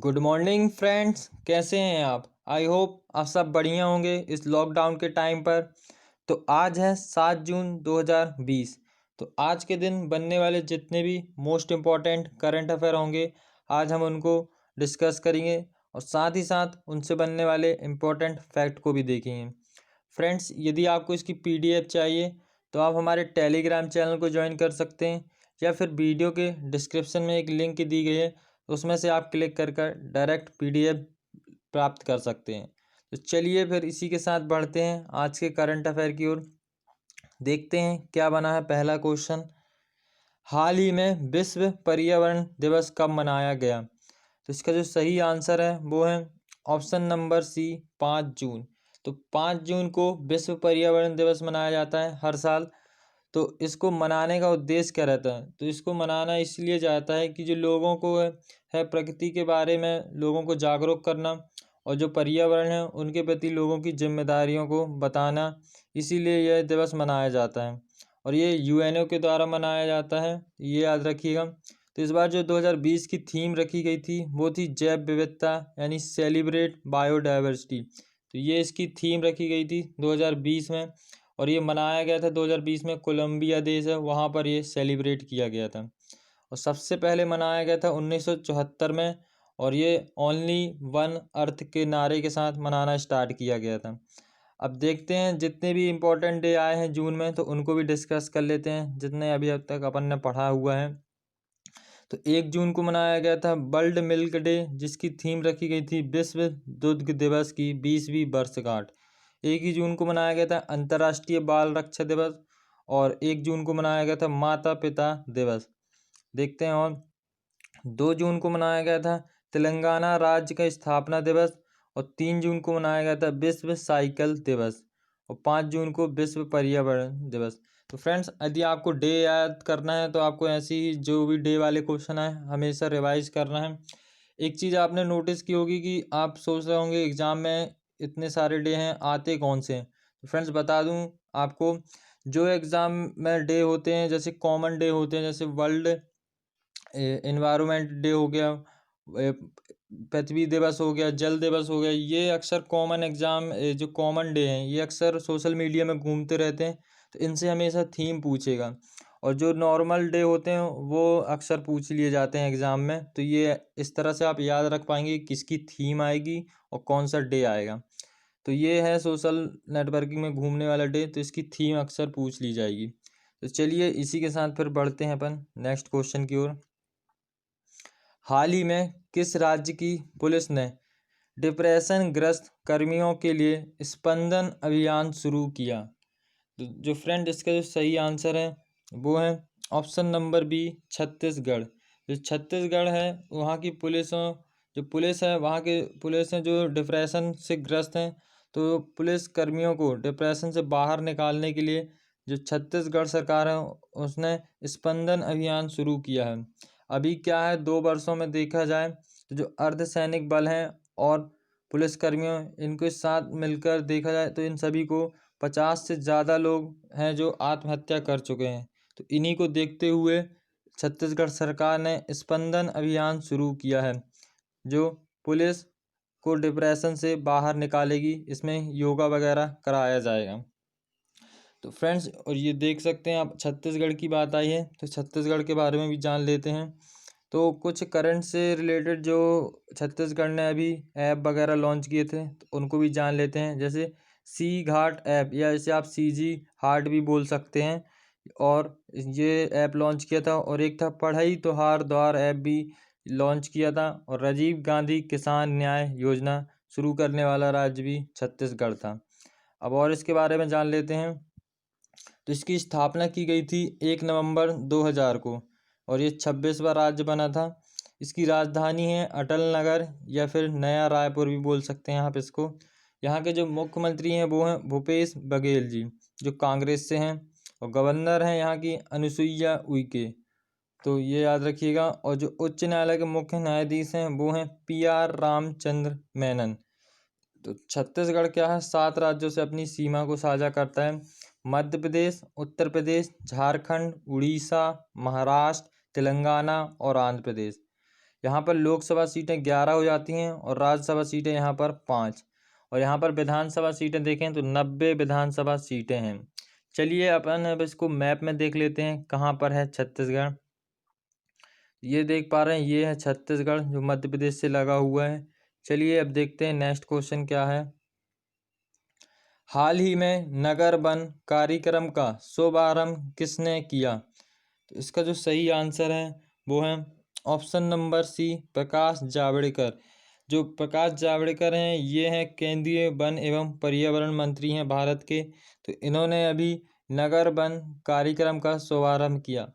Good morning friends, कैसे हैं आप। आई होप आप सब बढ़िया होंगे इस लॉकडाउन के टाइम पर। तो आज है 7 जून 2020। तो आज के दिन बनने वाले जितने भी मोस्ट इम्पॉर्टेंट करंट अफेयर होंगे आज हम उनको डिस्कस करेंगे और साथ ही साथ उनसे बनने वाले इम्पोर्टेंट फैक्ट को भी देखेंगे। फ्रेंड्स, यदि आपको इसकी पीडीएफ चाहिए तो आप हमारे टेलीग्राम चैनल को ज्वाइन कर सकते हैं या फिर वीडियो के डिस्क्रिप्शन में एक लिंक दी गई है, उसमें से आप क्लिक कर कर डायरेक्ट पीडीएफ प्राप्त कर सकते हैं। तो चलिए फिर इसी के साथ बढ़ते हैं आज के करंट अफेयर की ओर। देखते हैं क्या बना है पहला क्वेश्चन। हाल ही में विश्व पर्यावरण दिवस कब मनाया गया। तो इसका जो सही आंसर है वो है ऑप्शन नंबर सी, 5 जून। तो 5 जून को विश्व पर्यावरण दिवस मनाया जाता है हर साल। तो इसको मनाने का उद्देश्य क्या रहता है, तो इसको मनाना इसलिए जाता है कि जो लोगों को है प्रकृति के बारे में लोगों को जागरूक करना और जो पर्यावरण है उनके प्रति लोगों की जिम्मेदारियों को बताना, इसीलिए यह दिवस मनाया जाता है और ये यूएनओ के द्वारा मनाया जाता है, ये याद रखिएगा। तो इस बार जो 2020 की थीम रखी गई थी वो थी जैव विविधता, यानी सेलिब्रेट बायोडाइवर्सिटी। तो ये इसकी थीम रखी गई थी 2020 में और ये मनाया गया था 2020 में। कोलंबिया देश है वहाँ पर ये सेलिब्रेट किया गया था और सबसे पहले मनाया गया था 1974 में और ये ओनली वन अर्थ के नारे के साथ मनाना स्टार्ट किया गया था। अब देखते हैं जितने भी इम्पोर्टेंट डे आए हैं जून में तो उनको भी डिस्कस कर लेते हैं जितने अभी अब तक अपन ने पढ़ा हुआ है। तो 1 जून को मनाया गया था वर्ल्ड मिल्क डे, जिसकी थीम रखी गई थी विश्व दुग्ध दिवस की 20वीं वर्षगांठ। 1 ही जून को मनाया गया था अंतर्राष्ट्रीय बाल रक्षा दिवस और 1 जून को मनाया गया था माता पिता दिवस। देखते हैं और 2 जून को मनाया गया था तेलंगाना राज्य का स्थापना दिवस और 3 जून को मनाया गया था विश्व साइकिल दिवस और 5 जून को विश्व पर्यावरण दिवस। तो फ्रेंड्स, यदि आपको डे याद करना है तो आपको ऐसी ही जो भी डे वाले क्वेश्चन है हमेशा रिवाइज करना है। एक चीज़ आपने नोटिस की होगी कि आप सोच रहे होंगे एग्जाम में इतने सारे डे हैं, आते कौन से हैं। तो फ्रेंड्स बता दूं आपको, जो एग्ज़ाम में डे होते हैं जैसे कॉमन डे होते हैं, जैसे वर्ल्ड एनवायरनमेंट डे हो गया, पृथ्वी दिवस हो गया, जल दिवस हो गया, ये अक्सर कॉमन एग्ज़ाम जो कॉमन डे हैं ये अक्सर सोशल मीडिया में घूमते रहते हैं, तो इनसे हमेशा थीम पूछेगा। और जो नॉर्मल डे होते हैं वो अक्सर पूछ लिए जाते हैं एग्ज़ाम में, तो ये इस तरह से आप याद रख पाएंगे किसकी थीम आएगी और कौन सा डे आएगा। तो ये है सोशल नेटवर्किंग में घूमने वाला डे, तो इसकी थीम अक्सर पूछ ली जाएगी। तो चलिए इसी के साथ फिर बढ़ते हैं अपन नेक्स्ट क्वेश्चन की ओर। हाल ही में किस राज्य की पुलिस ने डिप्रेशन ग्रस्त कर्मियों के लिए स्पंदन अभियान शुरू किया। तो जो फ्रेंड इसका जो सही आंसर है वो है ऑप्शन नंबर बी, छत्तीसगढ़। जो छत्तीसगढ़ है वहाँ की पुलिसों जो पुलिस है वहाँ के पुलिस हैं जो डिप्रेशन से ग्रस्त हैं, तो पुलिस कर्मियों को डिप्रेशन से बाहर निकालने के लिए जो छत्तीसगढ़ सरकार है उसने स्पंदन अभियान शुरू किया है। अभी क्या है, 2 वर्षों में देखा जाए तो जो अर्धसैनिक बल हैं और पुलिसकर्मियों इनको साथ मिलकर देखा जाए तो इन सभी को 50 से ज़्यादा लोग हैं जो आत्महत्या कर चुके हैं। तो इन्हीं को देखते हुए छत्तीसगढ़ सरकार ने स्पंदन अभियान शुरू किया है जो पुलिस को डिप्रेशन से बाहर निकालेगी। इसमें योगा वगैरह कराया जाएगा। तो फ्रेंड्स, और ये देख सकते हैं आप छत्तीसगढ़ की बात आई है तो छत्तीसगढ़ के बारे में भी जान लेते हैं। तो कुछ करंट से रिलेटेड जो छत्तीसगढ़ ने अभी ऐप वगैरह लॉन्च किए थे तो उनको भी जान लेते हैं। जैसे सी घाट ऐप, या इसे आप CG हार्ट भी बोल सकते हैं, और ये ऐप लॉन्च किया था। और एक था पढ़ई तोहार द्वार ऐप भी लॉन्च किया था। और राजीव गांधी किसान न्याय योजना शुरू करने वाला राज्य भी छत्तीसगढ़ था। अब और इसके बारे में जान लेते हैं। तो इसकी स्थापना की गई थी 1 नवंबर 2000 को और ये 26वां राज्य बना था। इसकी राजधानी है अटल नगर या फिर नया रायपुर भी बोल सकते हैं आप इसको। यहाँ के जो मुख्यमंत्री हैं वो हैं भूपेश बघेल जी, जो कांग्रेस से हैं, और गवर्नर हैं यहाँ की अनुसुईया उइके। तो ये याद रखिएगा। और जो उच्च न्यायालय के मुख्य न्यायाधीश हैं वो हैं PR रामचंद्र मेनन। तो छत्तीसगढ़ क्या है, 7 राज्यों से अपनी सीमा को साझा करता है। मध्य प्रदेश, उत्तर प्रदेश, झारखंड, उड़ीसा, महाराष्ट्र, तेलंगाना और आंध्र प्रदेश। यहाँ पर लोकसभा सीटें 11 हो जाती हैं और राज्यसभा सीटें यहाँ पर 5। और यहाँ पर विधानसभा सीटें देखें तो 90 विधानसभा सीटें हैं। चलिए अपन अब इसको मैप में देख लेते हैं कहाँ पर है छत्तीसगढ़। ये देख पा रहे हैं, ये है छत्तीसगढ़ जो मध्य प्रदेश से लगा हुआ है। चलिए अब देखते हैं नेक्स्ट क्वेश्चन क्या है। हाल ही में नगर वन कार्यक्रम का शुभारंभ किसने किया? तो इसका जो सही आंसर है वो है option number C, Prakash Javadekar. जो प्रकाश जावड़ेकर हैं ये हैं केंद्रीय वन एवं पर्यावरण मंत्री हैं भारत के। तो इन्होंने अभी नगर वन कार्यक्रम का शुभारंभ किया।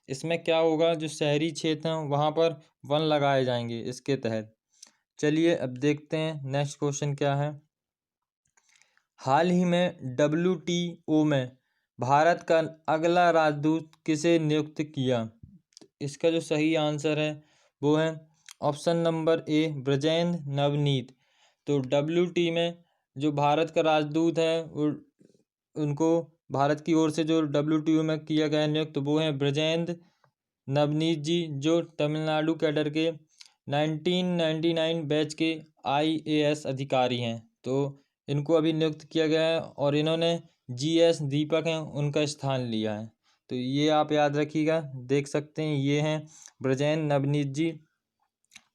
इसमें क्या होगा, जो शहरी क्षेत्र हैं वहाँ पर वन लगाए जाएंगे इसके तहत। चलिए अब देखते हैं नेक्स्ट क्वेश्चन क्या है। हाल ही में WTO में भारत का अगला राजदूत किसे नियुक्त किया? इसका जो सही आंसर है वो है option number A, Brajendra Navneet. तो WT में जो भारत का राजदूत है वो उनको भारत की ओर से जो WTO में किया गया नियुक्त वो है ब्रजेंद्र नवनीत जी, जो तमिलनाडु कैडर के 1999 बैच के IAS अधिकारी हैं। तो इनको अभी नियुक्त किया गया है और इन्होंने GS दीपक हैं उनका स्थान लिया है। तो ये आप याद रखिएगा, देख सकते हैं ये हैं ब्रजेंद्र नवनीत जी।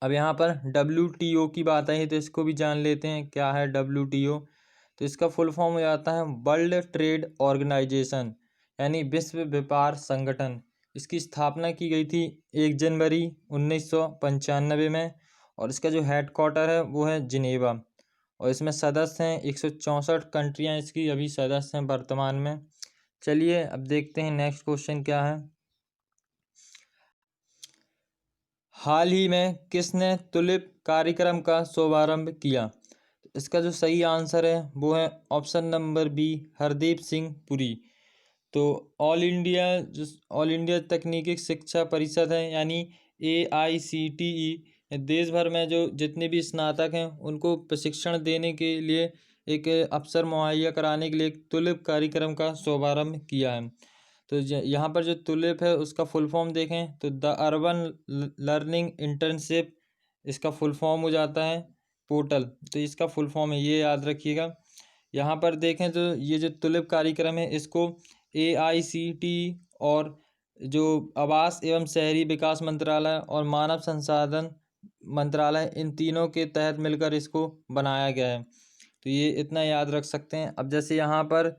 अब यहाँ पर WTO की बात आई है तो इसको भी जान लेते हैं क्या है WTO। तो इसका फुल फॉर्म हो जाता है वर्ल्ड ट्रेड ऑर्गेनाइजेशन, यानी विश्व व्यापार संगठन। इसकी स्थापना की गई थी 1 जनवरी 1995 में और इसका जो हेड क्वार्टर है वो है जिनेवा। और इसमें सदस्य हैं 164 कंट्रियाँ इसकी अभी सदस्य हैं वर्तमान में। चलिए अब देखते हैं नेक्स्ट क्वेश्चन क्या है। हाल ही में किसने तुलिप कार्यक्रम का शुभारंभ किया? इसका जो सही आंसर है वो है option number B, Hardeep Singh Puri. तो ऑल इंडिया तकनीकी शिक्षा परिषद है यानी AICTE देश भर में जो जितने भी स्नातक हैं उनको प्रशिक्षण देने के लिए एक अवसर मुहैया कराने के लिए एक तुलिप कार्यक्रम का शुभारंभ किया है। तो यहाँ पर जो तुलिप है उसका फुल फॉर्म देखें तो द अर्बन लर्निंग इंटर्नशिप इसका फुल फॉर्म हो जाता है पोर्टल। तो इसका फुल फॉर्म है, ये याद रखिएगा। यहाँ पर देखें तो ये जो तुलिप कार्यक्रम है इसको AICTE और जो आवास एवं शहरी विकास मंत्रालय और मानव संसाधन मंत्रालय, इन तीनों के तहत मिलकर इसको बनाया गया है। तो ये इतना याद रख सकते हैं। अब जैसे यहाँ पर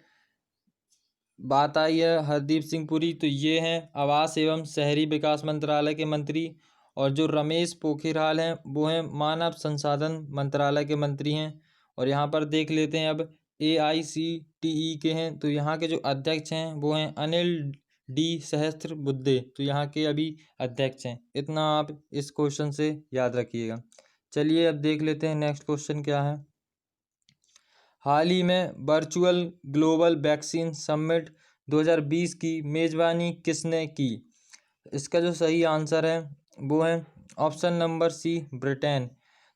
बात आई है हरदीप सिंह पुरी, तो ये हैं आवास एवं शहरी विकास मंत्रालय के मंत्री। और जो रमेश पोखरियाल हैं वो हैं मानव संसाधन मंत्रालय के मंत्री हैं। और यहाँ पर देख लेते हैं अब AICTE के हैं तो यहाँ के जो अध्यक्ष हैं वो हैं अनिल D सहस्त्रबुद्धे। तो यहाँ के अभी अध्यक्ष हैं। इतना आप इस क्वेश्चन से याद रखिएगा। चलिए अब देख लेते हैं नेक्स्ट क्वेश्चन क्या है। हाल ही में वर्चुअल ग्लोबल वैक्सीन समिट 2020 की मेज़बानी किसने की? इसका जो सही आंसर है वो है ऑप्शन नंबर सी, ब्रिटेन।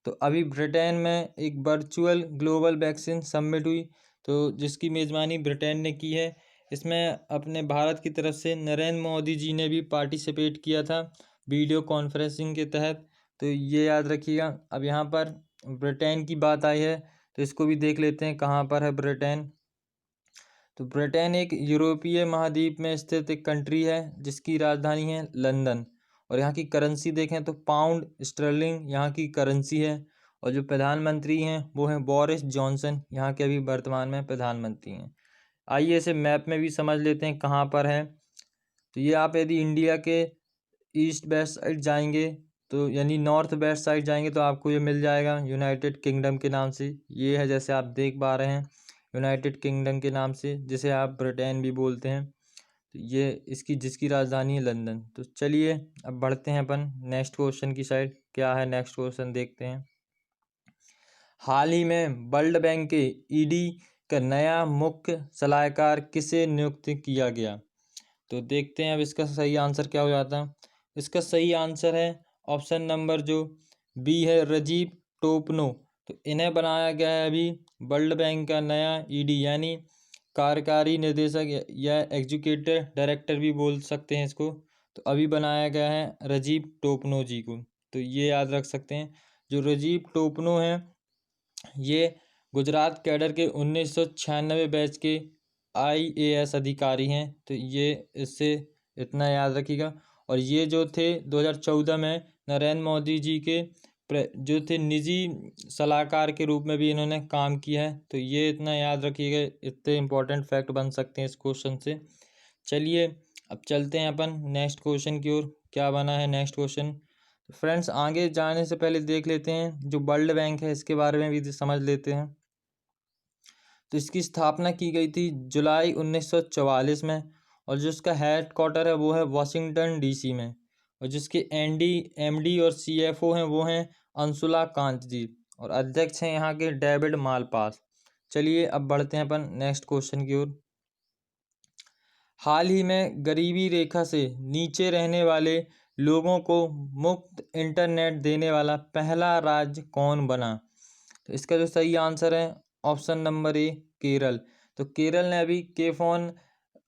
तो अभी ब्रिटेन में एक वर्चुअल ग्लोबल वैक्सीन समिट हुई तो जिसकी मेज़बानी ब्रिटेन ने की है। इसमें अपने भारत की तरफ से नरेंद्र मोदी जी ने भी पार्टिसिपेट किया था वीडियो कॉन्फ्रेंसिंग के तहत। तो ये याद रखिएगा। अब यहाँ पर ब्रिटेन की बात आई है तो इसको भी देख लेते हैं कहाँ पर है ब्रिटेन। तो ब्रिटेन एक यूरोपीय महाद्वीप में स्थित एक कंट्री है जिसकी राजधानी है लंदन। और यहाँ की करेंसी देखें तो पाउंड स्टर्लिंग यहाँ की करेंसी है। और जो प्रधानमंत्री हैं वो हैं बोरिस जॉनसन, यहाँ के अभी वर्तमान में प्रधानमंत्री हैं। आइए इसे मैप में भी समझ लेते हैं कहाँ पर है। तो ये आप यदि इंडिया के ईस्ट वेस्ट साइड जाएंगे तो यानी नॉर्थ वेस्ट साइड जाएंगे तो आपको ये मिल जाएगा यूनाइटेड किंगडम के नाम से। ये है जैसे आप देख पा रहे हैं यूनाइटेड किंगडम के नाम से, जिसे आप ब्रिटेन भी बोलते हैं। तो ये इसकी जिसकी राजधानी है लंदन। तो चलिए अब बढ़ते हैं अपन नेक्स्ट क्वेश्चन की साइड। क्या है नेक्स्ट क्वेश्चन देखते हैं। हाल ही में वर्ल्ड बैंक के ED का नया मुख्य सलाहकार किसे नियुक्त किया गया? तो देखते हैं अब इसका सही आंसर क्या हो जाता है। इसका सही आंसर है ऑप्शन नंबर जो बी है, राजीव टोपनो। तो इन्हें बनाया गया है अभी वर्ल्ड बैंक का नया ED यानी कार्यकारी निदेशक या एग्जीक्यूटिव डायरेक्टर भी बोल सकते हैं इसको। तो अभी बनाया गया है राजीव टोपनो जी को। तो ये याद रख सकते हैं। जो राजीव टोपनो हैं ये गुजरात कैडर के 1996 बैच के IAS अधिकारी हैं। तो ये इससे इतना याद रखिएगा। और ये जो थे 2014 में नरेंद्र मोदी जी के जो थे निजी सलाहकार के रूप में भी इन्होंने काम किया है। तो ये इतना याद रखिएगा, इतने इंपॉर्टेंट फैक्ट बन सकते हैं इस क्वेश्चन से। चलिए अब चलते हैं अपन नेक्स्ट क्वेश्चन की ओर। क्या बना है नेक्स्ट क्वेश्चन। फ्रेंड्स आगे जाने से पहले देख लेते हैं जो वर्ल्ड बैंक है इसके बारे में भी समझ लेते हैं। तो इसकी स्थापना की गई थी जुलाई 1944 में, और जो इसका हेड क्वार्टर है वो है वाशिंगटन DC में, और जिसके MD और CFO हैं वो हैं अंशुला कांत जी, और अध्यक्ष हैं यहाँ के डेविड मालपास। चलिए अब बढ़ते हैं अपन नेक्स्ट क्वेश्चन की ओर। हाल ही में गरीबी रेखा से नीचे रहने वाले लोगों को मुफ्त इंटरनेट देने वाला पहला राज्य कौन बना। तो इसका जो सही आंसर है ऑप्शन नंबर A केरल। तो केरल ने अभी के फोन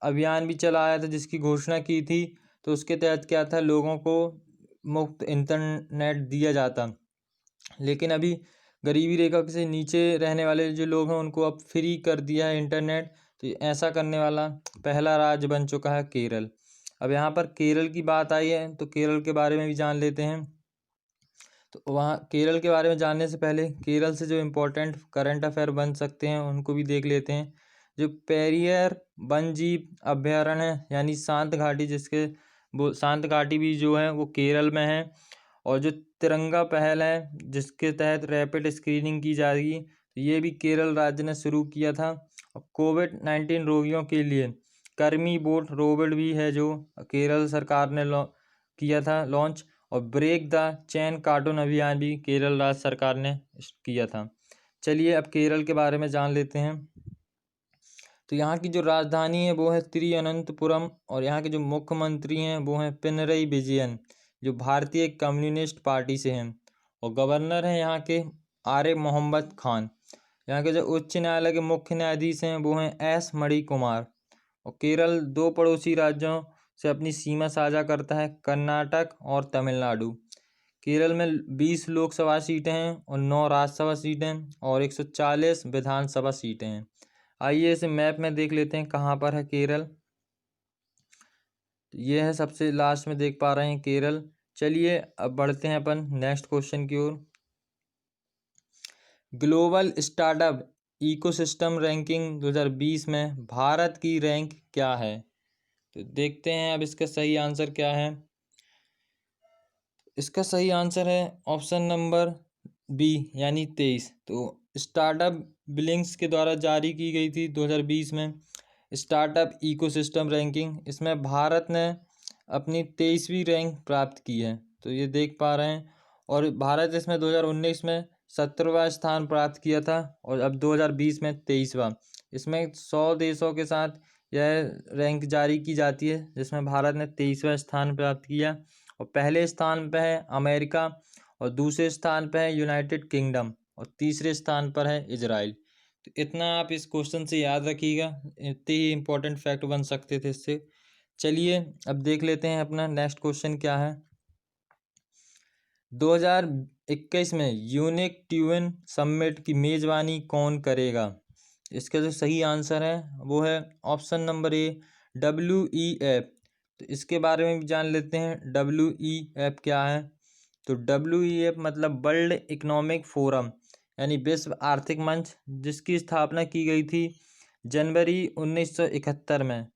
अभियान भी चलाया था जिसकी घोषणा की थी। तो उसके तहत क्या था, लोगों को मुफ्त इंटरनेट दिया जाता, लेकिन अभी गरीबी रेखा से नीचे रहने वाले जो लोग हैं उनको अब फ्री कर दिया है इंटरनेट। तो ऐसा करने वाला पहला राज्य बन चुका है केरल। अब यहाँ पर केरल की बात आई है तो केरल के बारे में भी जान लेते हैं। तो वहाँ केरल के बारे में जानने से पहले केरल से जो इम्पोर्टेंट करंट अफेयर बन सकते हैं उनको भी देख लेते हैं। जो पेरियर वन्यजीव अभयारण्य है यानी शांत घाटी, जिसके वो शांत घाटी भी जो है वो केरल में है। और जो तिरंगा पहल है जिसके तहत रैपिड स्क्रीनिंग की जाएगी, तो ये भी केरल राज्य ने शुरू किया था। और कोविड-19 रोगियों के लिए कर्मी बोट रोबोट भी है जो केरल सरकार ने किया था लॉन्च। और ब्रेक द चेन कार्टून अभियान भी केरल राज्य सरकार ने किया था। चलिए अब केरल के बारे में जान लेते हैं। तो यहाँ की जो राजधानी है वो है तिरुवनंतपुरम, और यहाँ के जो मुख्यमंत्री हैं वो हैं पिनरई विजयन जो भारतीय कम्युनिस्ट पार्टी से हैं। और गवर्नर हैं यहाँ के आरिफ मोहम्मद खान। यहाँ के जो उच्च न्यायालय के मुख्य न्यायाधीश हैं वो हैं S मणिकुमार। और केरल दो पड़ोसी राज्यों से अपनी सीमा साझा करता है, कर्नाटक और तमिलनाडु। केरल में 20 लोकसभा सीटें हैं और 9 राज्यसभा सीटें और 140 विधानसभा सीटें हैं। आइए इसे मैप में देख लेते हैं कहाँ पर है केरल। ये है सबसे लास्ट में देख पा रहे हैं केरल। चलिए अब बढ़ते हैं अपन नेक्स्ट क्वेश्चन की ओर। ग्लोबल स्टार्टअप इकोसिस्टम रैंकिंग 2020 में भारत की रैंक क्या है। तो देखते हैं अब इसका सही आंसर क्या है। इसका सही आंसर है ऑप्शन नंबर B यानी 23। तो स्टार्टअप बिलिंग्स के द्वारा जारी की गई थी 2020 में स्टार्टअप इकोसिस्टम रैंकिंग। इसमें भारत ने अपनी 23वीं रैंक प्राप्त की है, तो ये देख पा रहे हैं। और भारत इसमें 2019 में 17वां स्थान प्राप्त किया था और अब 2020 में 23वां। इसमें 100 देशों के साथ यह रैंक जारी की जाती है जिसमें भारत ने 23वां स्थान प्राप्त किया। और पहले स्थान पर है अमेरिका, और दूसरे स्थान पर है यूनाइटेड किंगडम, और तीसरे स्थान पर है इजराइल। तो इतना आप इस क्वेश्चन से याद रखिएगा, इतने ही इंपॉर्टेंट फैक्ट बन सकते थे इससे। चलिए अब देख लेते हैं अपना नेक्स्ट क्वेश्चन क्या है। 2021 में यूनिक ट्यून समिट की मेज़बानी कौन करेगा। इसका जो सही आंसर है वो है ऑप्शन नंबर A WEF। तो इसके बारे में भी जान लेते हैं WEF क्या है। तो WEF मतलब वर्ल्ड इकोनॉमिक फोरम यानी विश्व आर्थिक मंच, जिसकी स्थापना की गई थी जनवरी 1971 में,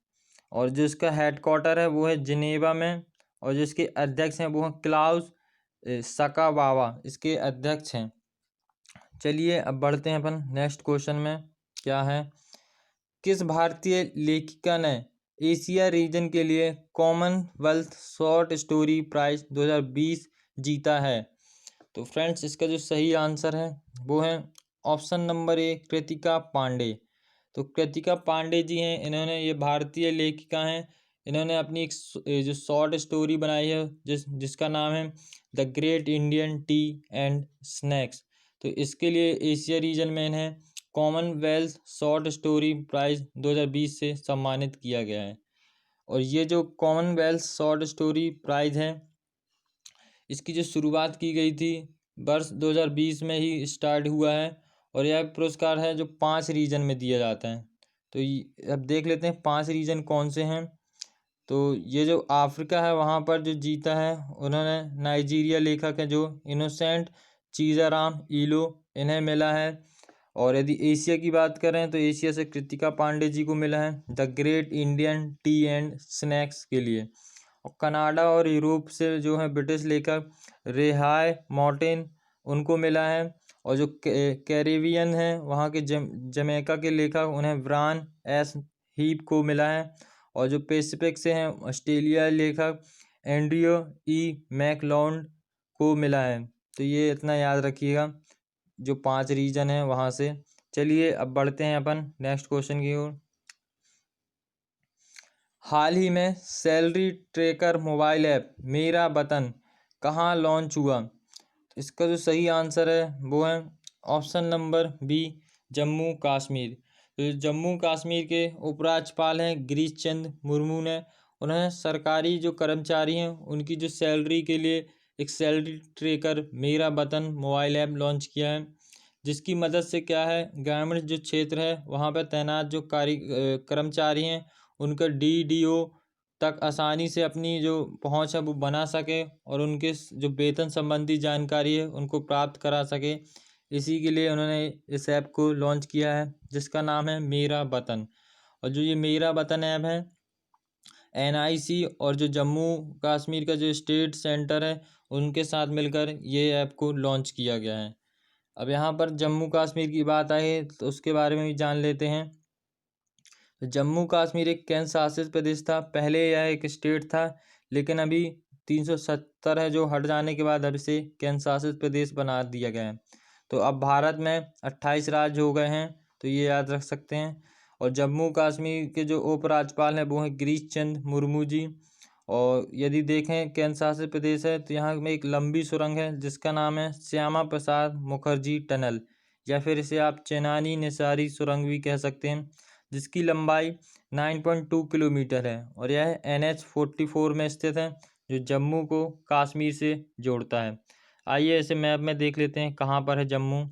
और जिसका हेडक्वार्टर है वो है जिनेवा में, और जिसके अध्यक्ष हैं वो हैं क्लाउस सकावावा, इसके अध्यक्ष हैं। चलिए अब बढ़ते हैं अपन नेक्स्ट क्वेश्चन में क्या है। किस भारतीय लेखिका ने एशिया रीजन के लिए कॉमनवेल्थ शॉर्ट स्टोरी प्राइज 2020 जीता है। तो फ्रेंड्स इसका जो सही आंसर है वो है option number A Kritika Pandey. तो कृतिका पांडे जी हैं, इन्होंने ये भारतीय लेखिका हैं। इन्होंने अपनी एक जो शॉर्ट स्टोरी बनाई है जिसका नाम है the great Indian T and snacks. तो इसके लिए एशिया रीजन में इन्हें कॉमनवेल्थ शॉर्ट स्टोरी प्राइज 2020 से सम्मानित किया गया है। और ये जो कॉमनवेल्थ शॉर्ट स्टोरी प्राइज है इसकी जो शुरुआत की गई थी वर्ष 2020 में ही स्टार्ट हुआ है। और यह पुरस्कार है जो 5 रीजन में दिया जाता है। तो अब देख लेते हैं 5 रीजन कौन से हैं। तो ये जो अफ्रीका है वहाँ पर जो जीता है उन्होंने नाइजीरिया लेखक है जो इनोसेंट चीज़ाराम इलो, इन्हें मिला है। और यदि एशिया की बात करें तो एशिया से कृतिका पांडे जी को मिला है the great Indian T and snacks के लिए। और कनाडा और यूरोप से जो है ब्रिटिश लेखक रेहाय मॉर्टिन, उनको मिला है। और जो कैरेबियन है वहाँ के जमैका के लेखक उन्हें ब्रायन एस हीप को मिला है। और जो पैसिफिक से हैं ऑस्ट्रेलिया लेखक एंड्रियो ई मैकलॉन्ड को मिला है। तो ये इतना याद रखिएगा जो 5 रीजन है वहाँ से। चलिए अब बढ़ते हैं अपन नेक्स्ट क्वेश्चन की ओर। हाल ही में सैलरी ट्रैकर मोबाइल ऐप मेरा वतन कहाँ लॉन्च हुआ? तो इसका जो सही आंसर है वो है option number B, Jammu Kashmir. तो जम्मू कश्मीर के उपराज्यपाल हैं गिरीश चंद्र मुर्मू ने उन्हें सरकारी जो कर्मचारी हैं उनकी जो सैलरी के लिए एक सैलरी ट्रैकर मेरा वतन मोबाइल ऐप लॉन्च किया है। जिसकी मदद से क्या है, ग्रामीण जो क्षेत्र है वहाँ पर तैनात जो कर्मचारी हैं उनका डीडीओ तक आसानी से अपनी जो पहुंच है वो बना सके और उनके जो वेतन संबंधी जानकारी है उनको प्राप्त करा सके। इसी के लिए उन्होंने इस ऐप को लॉन्च किया है जिसका नाम है मेरा वतन। और जो ये मेरा वतन ऐप है एनआईसी और जो जम्मू कश्मीर का जो स्टेट सेंटर है उनके साथ मिलकर ये ऐप को लॉन्च किया गया है। अब यहाँ पर जम्मू कश्मीर की बात आई तो उसके बारे में भी जान लेते हैं। तो जम्मू कश्मीर एक केंद्र शासित प्रदेश था, पहले यह एक स्टेट था लेकिन अभी 370 है जो हट जाने के बाद अब इसे केंद्र शासित प्रदेश बना दिया गया है। तो अब भारत में 28 राज्य हो गए हैं, तो ये याद रख सकते हैं। और जम्मू कश्मीर के जो उपराज्यपाल हैं वो हैं गिरीश चंद्र मुर्मू जी। और यदि देखें केंद्र शासित प्रदेश है तो यहाँ में एक लंबी सुरंग है जिसका नाम है श्यामा प्रसाद मुखर्जी टनल, या फिर इसे आप चेनानी निसारी सुरंग भी कह सकते हैं, जिसकी लंबाई 9.2 किलोमीटर है और यह NH 44 में स्थित है जो जम्मू को कश्मीर से जोड़ता है। आइए इसे मैप में देख लेते हैं कहाँ पर है जम्मू।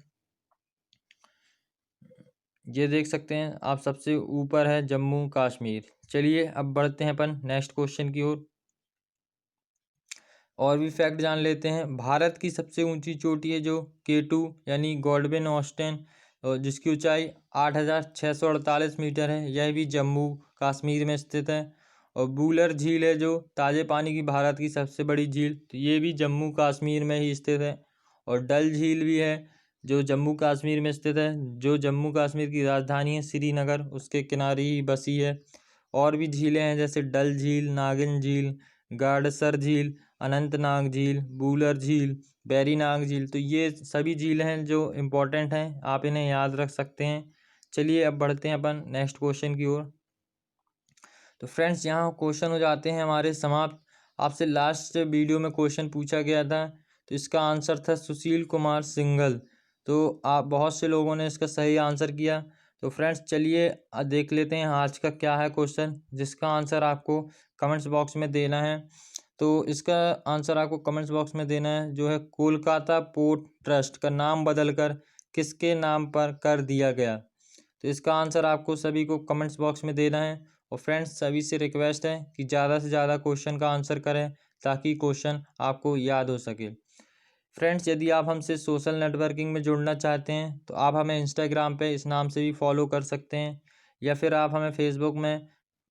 ये देख सकते हैं आप सबसे ऊपर है जम्मू कश्मीर। चलिए अब बढ़ते हैं अपन नेक्स्ट क्वेश्चन की ओर और भी फैक्ट जान लेते हैं। भारत की सबसे ऊंची चोटी है जो K2 यानी गॉडविन ऑस्टेन, और जिसकी ऊंचाई 8,648 मीटर है, यह भी जम्मू कश्मीर में स्थित है। और बूलर झील है जो ताज़े पानी की भारत की सबसे बड़ी झील, तो ये भी जम्मू कश्मीर में ही स्थित है। और डल झील भी है जो जम्मू कश्मीर में स्थित है, जो जम्मू कश्मीर की राजधानी है श्रीनगर उसके किनारे ही बसी है। और भी झीलें हैं जैसे डल झील, नागिन झील, गाडसर झील, अनंतनाग झील, बूलर झील, बैरीनाग झील। तो ये सभी झील हैं जो इम्पोर्टेंट हैं, आप इन्हें याद रख सकते हैं। चलिए अब बढ़ते हैं अपन नेक्स्ट क्वेश्चन की ओर। तो फ्रेंड्स यहाँ क्वेश्चन हो जाते हैं हमारे समाप्त। आपसे लास्ट वीडियो में क्वेश्चन पूछा गया था तो इसका आंसर था सुशील कुमार सिंघल। तो आप बहुत से लोगों ने इसका सही आंसर किया। तो फ्रेंड्स चलिए देख लेते हैं आज का क्या है क्वेश्चन, जिसका आंसर आपको कमेंट्स बॉक्स में देना है। तो इसका आंसर आपको कमेंट्स बॉक्स में देना है, जो है कोलकाता पोर्ट ट्रस्ट का नाम बदलकर किसके नाम पर कर दिया गया। तो इसका आंसर आपको सभी को कमेंट्स बॉक्स में देना है। और फ्रेंड्स सभी से रिक्वेस्ट है कि ज़्यादा से ज़्यादा क्वेश्चन का आंसर करें ताकि क्वेश्चन आपको याद हो सके। फ्रेंड्स यदि आप हमसे सोशल नेटवर्किंग में जुड़ना चाहते हैं तो आप हमें इंस्टाग्राम पे इस नाम से भी फॉलो कर सकते हैं, या फिर आप हमें फेसबुक में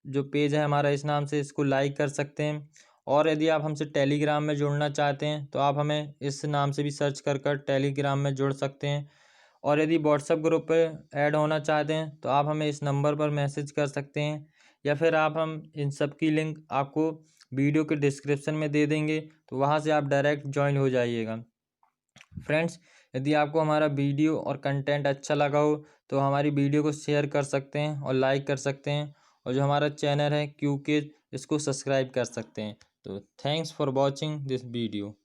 जो पेज है हमारा इस नाम से इसको लाइक कर सकते हैं। और यदि आप हमसे टेलीग्राम में जुड़ना चाहते हैं तो आप हमें इस नाम से भी सर्च कर टेलीग्राम में जुड़ सकते हैं। और यदि व्हाट्सएप ग्रुप पे ऐड होना चाहते हैं तो आप हमें इस नंबर पर मैसेज कर सकते हैं, या फिर हम इन सब की लिंक आपको वीडियो के डिस्क्रिप्शन में दे देंगे, तो वहाँ से आप डायरेक्ट ज्वाइन हो जाइएगा। फ्रेंड्स यदि आपको हमारा वीडियो और कंटेंट अच्छा लगा हो तो हमारी वीडियो को शेयर कर सकते हैं और लाइक कर सकते हैं, और जो हमारा चैनल है क्यूके इसको सब्सक्राइब कर सकते हैं। तो thanks for watching this video.